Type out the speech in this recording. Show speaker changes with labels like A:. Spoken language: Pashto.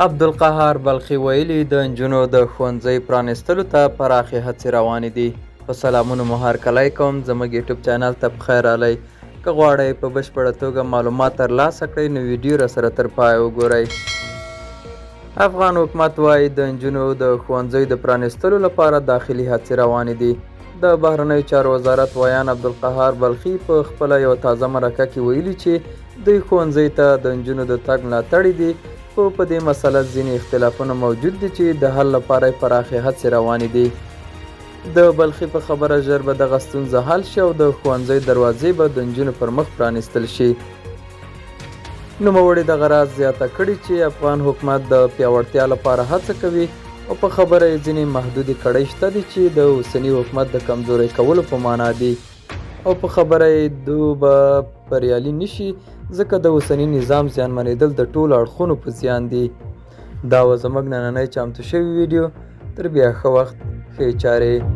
A: عبدالقهار بلخي ویلي د نجونو د ښوونځي پرانیستلو ته پراخې هڅې روانې دي. په سلامونو مو هرکلی کوم. زموږ یوټیوب چینل ته پخیر راغلی. که غواړئ په بشپړه توګه معلومات ترلاسه کړئ نو ویډیو راسره تر پایه وګورئ. افغان حکومت وایي د نجونو د ښوونځیو د پرانیستلو لپاره داخلي هڅې روانې دي. د بهرنیو چارو وزارت ویان عبدالقهار بلخي په خپله یوه تازه مرکه کې ویلي چې دوی ښوونځي ته د نجونو د تګ ملاتړي دي. خو په دې مسله ځینې اختلافونه موجود دي چې د حل لپاره یې پراخې هڅې روانې دي. د بلخي په خبره ژر به دغه ستونزه حل شي او د ښوونځي دروازې به د نجونو پر مخ پرانیستل شي. نوموړي دغه راز زیاته کړې چې افغان حکومت د پیاوړتیا لپاره هڅه کوي او په خبره یې ځینې محدودې کړۍ شته دي چې د اوسني حکومت د کمزوري کولو په معنا دي او په خبره یې دوی به بریالي نشي ځکه د اوسني نظام زیانمنېدل د ټولو اړخونو په زیان دي. دا و زموږ نننی چمتو شوی ویډیو. تر بیا ښه وخت، ښې چارې.